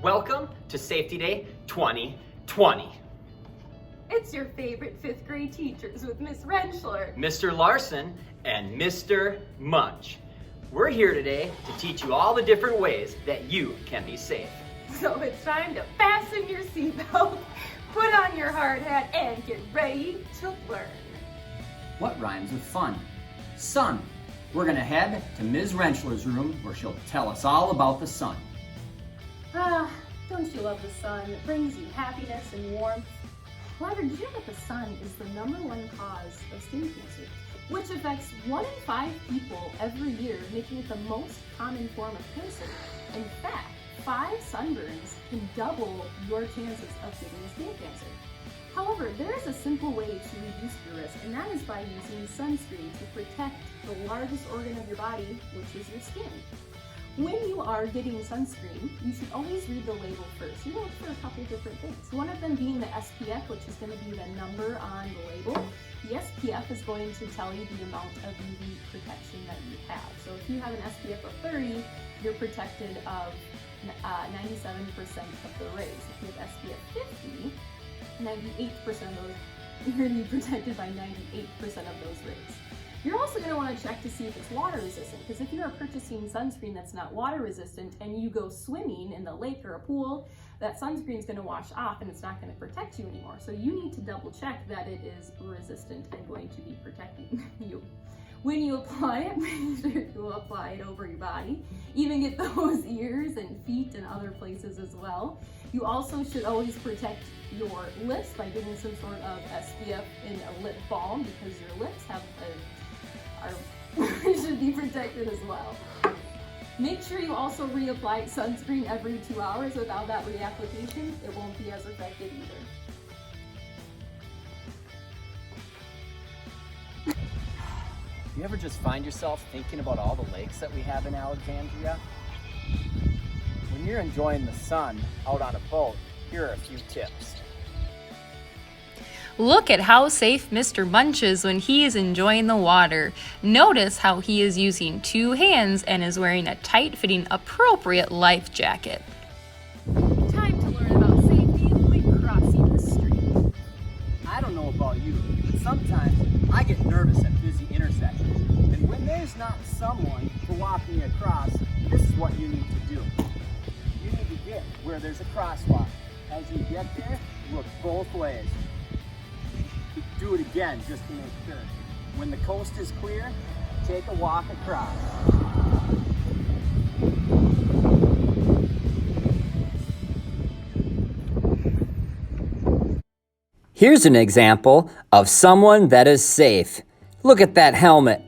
Welcome to Safety Day 2020. It's your favorite 5th grade teachers with Miss Rentschler, Mr. Larson, and Mr. Munch. We're here today to teach you all the different ways that you can be safe. So it's time to fasten your seatbelt, put on your hard hat, and get ready to learn. What rhymes with fun? Sun. We're gonna head to Ms. Rentschler's room where she'll tell us all about the sun. Don't you love the sun? It brings you happiness and warmth. However, did you know that the sun is the #1 cause of skin cancer, which affects 1 in 5 people every year, making it the most common form of cancer? In fact, 5 sunburns can double your chances of getting skin cancer. However, there is a simple way to reduce your risk, and that is by using sunscreen to protect the largest organ of your body, which is your skin. When you are getting sunscreen, you should always read the label first. You look for a couple different things. One of them being the SPF, which is going to be the number on the label. The SPF is going to tell you the amount of UV protection that you have. So if you have an SPF of 30, you're protected of 97% of the rays. If you have SPF 50, 98% of those, you're going to be protected by 98% of those rays. You're also going to want to check to see if it's water resistant, because if you are purchasing sunscreen that's not water resistant and you go swimming in the lake or a pool, that sunscreen is going to wash off and it's not going to protect you anymore. So you need to double check that it is resistant and going to be protecting you. When you apply it, make sure to apply it over your body. Even get those ears and feet and other places as well. You also should always protect your lips by getting some sort of SPF in a lip balm, because your lips should be protected as well. Make sure you also reapply sunscreen every 2 hours. Without that reapplication, it won't be as effective either. You ever just find yourself thinking about all the lakes that we have in Alexandria? When you're enjoying the sun out on a boat, here are a few tips. Look at how safe Mr. Munch is when he is enjoying the water. Notice how he is using 2 hands and is wearing a tight-fitting, appropriate life jacket. Time to learn about safety when crossing the street. I don't know about you, but sometimes I get nervous at busy intersections. And when there's not someone to walk me across, this is what you need to do. You need to get where there's a crosswalk. As you get there, look both ways. Do it again just to make sure. When the coast is clear, take a walk across. Here's an example of someone that is safe. Look at that helmet.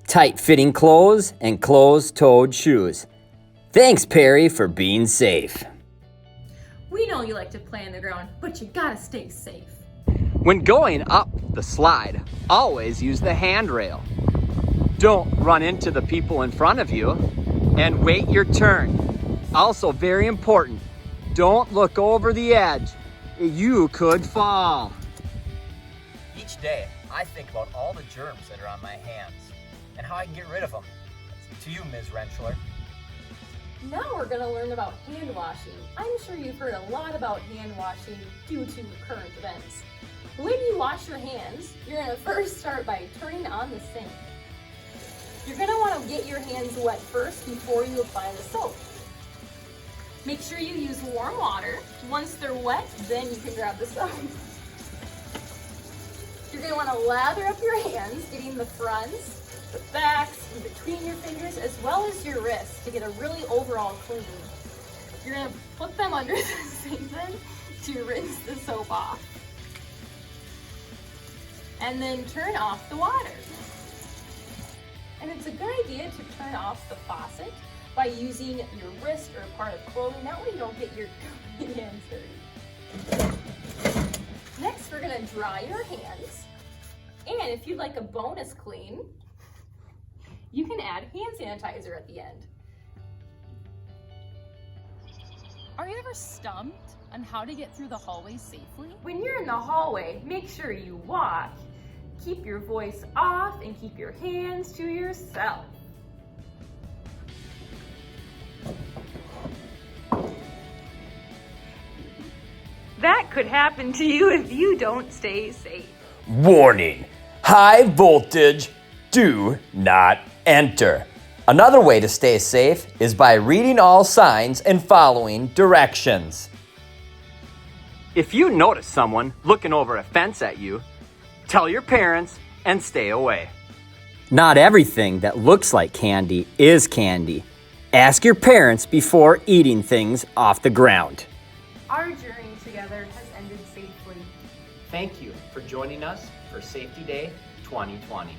Tight-fitting clothes and closed-toed shoes. Thanks, Perry, for being safe. We know you like to play on the ground, but you gotta stay safe. When going up the slide, always use the handrail. Don't run into the people in front of you, and wait your turn. Also very important, don't look over the edge. You could fall. Each day, I think about all the germs that are on my hands and how I can get rid of them. To you, Ms. Rentschler. Now we're going to learn about hand washing. I'm sure you've heard a lot about hand washing due to current events. When you wash your hands, you're going to first start by turning on the sink. You're going to want to get your hands wet first before you apply the soap. Make sure you use warm water. Once they're wet, then you can grab the soap. You're going to want to lather up your hands, getting the fronts, the backs, in between your fingers, as well as your wrists to get a really overall clean. You're going to put them under the sink then to rinse the soap off. And then turn off the water. And it's a good idea to turn off the faucet by using your wrist or a part of clothing. That way you don't get your hands dirty. Next, we're gonna dry your hands. And if you'd like a bonus clean, you can add hand sanitizer at the end. Are you ever stumped on how to get through the hallway safely? When you're in the hallway, make sure you walk. Keep your voice off and keep your hands to yourself. That could happen to you if you don't stay safe. Warning, high voltage, do not enter. Another way to stay safe is by reading all signs and following directions. If you notice someone looking over a fence at you, tell your parents and stay away. Not everything that looks like candy is candy. Ask your parents before eating things off the ground. Our journey together has ended safely. Thank you for joining us for Safety Day 2020.